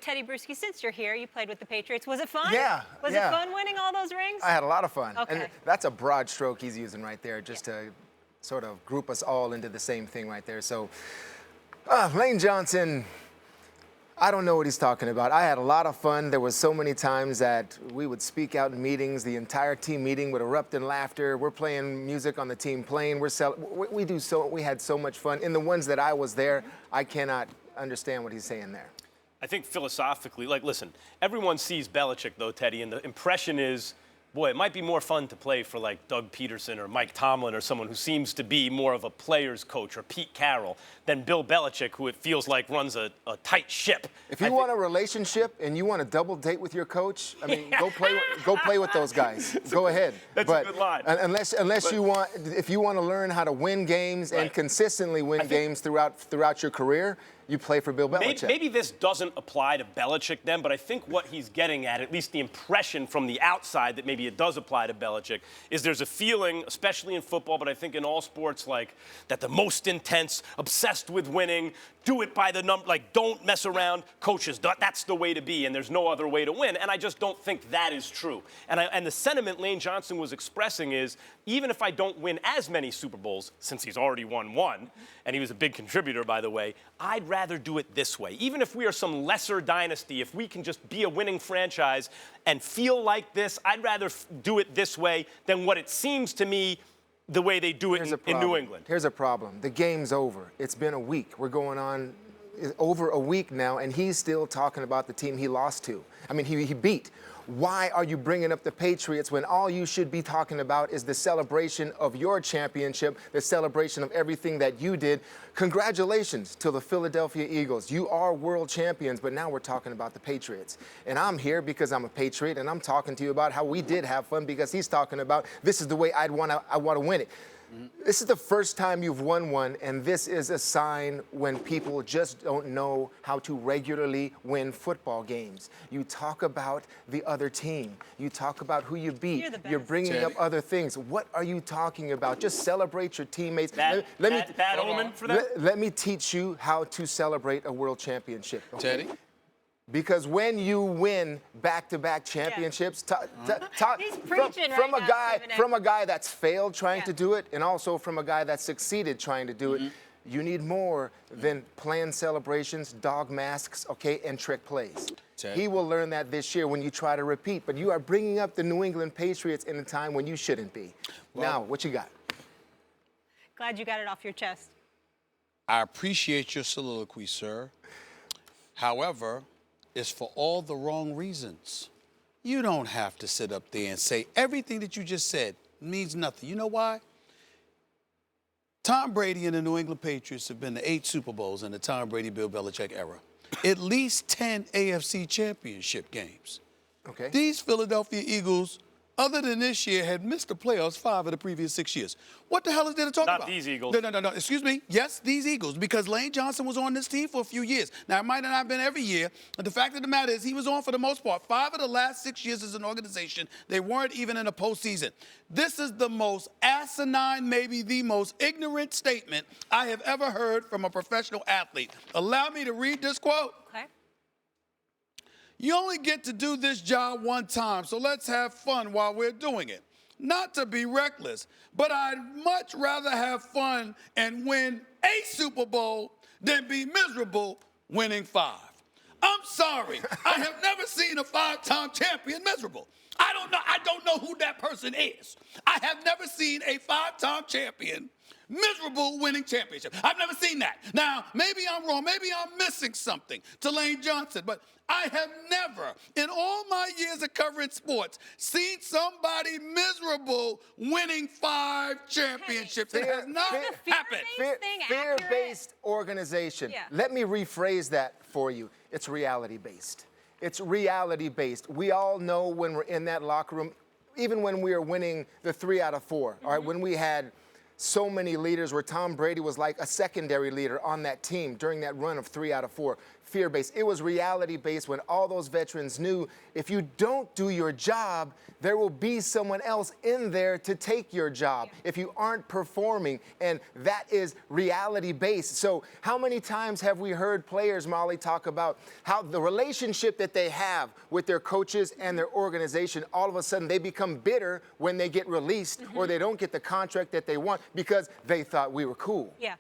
Tedy Bruschi, since you're here, you played with the Patriots. Was it fun? Yeah. Was it fun winning all those rings? I had a lot of fun. Okay. And that's a broad stroke he's using right there, just to sort of group us all into the same thing right there. So, Lane Johnson, I don't know what he's talking about. I had a lot of fun. There was so many times that we would speak out in meetings. The entire team meeting would erupt in laughter. We're playing music on the team plane. We had so much fun. In the ones that I was there, I cannot understand what he's saying there. I think philosophically, listen, everyone sees Belichick, though, Teddy, and the impression is, boy, it might be more fun to play for, like, Doug Peterson or Mike Tomlin or someone who seems to be more of a player's coach, or Pete Carroll, than Bill Belichick, who it feels like runs a tight ship. If you want a relationship and you want a double date with your coach, I mean, go play with those guys. Go ahead. That's a good line. Unless you want, if you want to learn how to win games and consistently win games throughout your career, you play for Bill Belichick. Maybe this doesn't apply to Belichick then, but I think what he's getting at least the impression from the outside that maybe it does apply to Belichick, is there's a feeling, especially in football, but I think in all sports, like, that the most intense, obsessed with winning, do it by the number, like, don't mess around, coaches, that's the way to be, and there's no other way to win. And I just don't think that is true. And the sentiment Lane Johnson was expressing is, even if I don't win as many Super Bowls, since he's already won one, and he was a big contributor, by the way, I'd rather do it this way. Even if we are some lesser dynasty, if we can just be a winning franchise and feel like this, I'd rather do it this way than what it seems to me the way they do it in New England. Here's a problem. The game's over. It's been a week. We're going on over a week now, and he's still talking about the team he lost to. I mean, he beat. Why are you bringing up the Patriots when all you should be talking about is the celebration of your championship, the celebration of everything that you did? Congratulations to the Philadelphia Eagles. You are world champions, but now we're talking about the Patriots. And I'm here because I'm a Patriot, and I'm talking to you about how we did have fun, because he's talking about this is the way I want to win it. This is the first time you've won one, and this is a sign when people just don't know how to regularly win football games. You talk about the other team. You talk about who you beat. You're bringing up other things. What are you talking about? Just celebrate your teammates. Bad omen for them? Let me teach you how to celebrate a world championship. Teddy? Because when you win back-to-back championships, from a guy that's failed trying to do it, and also from a guy that succeeded trying to do it, you need more than planned celebrations, dog masks, okay, and trick plays. He will learn that this year when you try to repeat. But you are bringing up the New England Patriots in a time when you shouldn't be. Well, now, what you got? Glad you got it off your chest. I appreciate your soliloquy, sir. However, it's for all the wrong reasons. You don't have to sit up there and say everything that you just said means nothing. You know why? Tom Brady and the New England Patriots have been to 8 Super Bowls in the Tom Brady-Bill Belichick era. At least 10 AFC championship games. Okay. These Philadelphia Eagles, other than this year, had missed the playoffs 5 of the previous 6 years. What the hell is there to talk about? Not these Eagles. No. Excuse me. Yes, these Eagles, because Lane Johnson was on this team for a few years. Now, it might not have been every year, but the fact of the matter is he was on for the most part. 5 of the last 6 years as an organization, they weren't even in a postseason. This is the most asinine, maybe the most ignorant statement I have ever heard from a professional athlete. Allow me to read this quote. Okay. You only get to do this job one time, so let's have fun while we're doing it. Not to be reckless, but I'd much rather have fun and win a Super Bowl than be miserable winning 5. I'm sorry. I have never seen a 5-time champion miserable. I don't know who that person is. I have never seen a 5-time champion miserable winning championship. I've never seen that. Now, maybe I'm wrong. Maybe I'm missing something to Lane Johnson, but I have never, in all my years of covering sports, seen somebody miserable winning 5 championships. It has not happened. Fear-based organization. Yeah. Let me rephrase that for you. It's reality-based. It's reality-based. We all know when we're in that locker room, even when we are winning the 3 out of 4, all right, when we had so many leaders where Tom Brady was like a secondary leader on that team during that run of 3 out of 4. Fear-based. It was reality-based when all those veterans knew if you don't do your job, there will be someone else in there to take your job if you aren't performing, and that is reality-based. So how many times have we heard players, Molly, talk about how the relationship that they have with their coaches and their organization, all of a sudden they become bitter when they get released or they don't get the contract that they want because they thought we were cool. Yeah.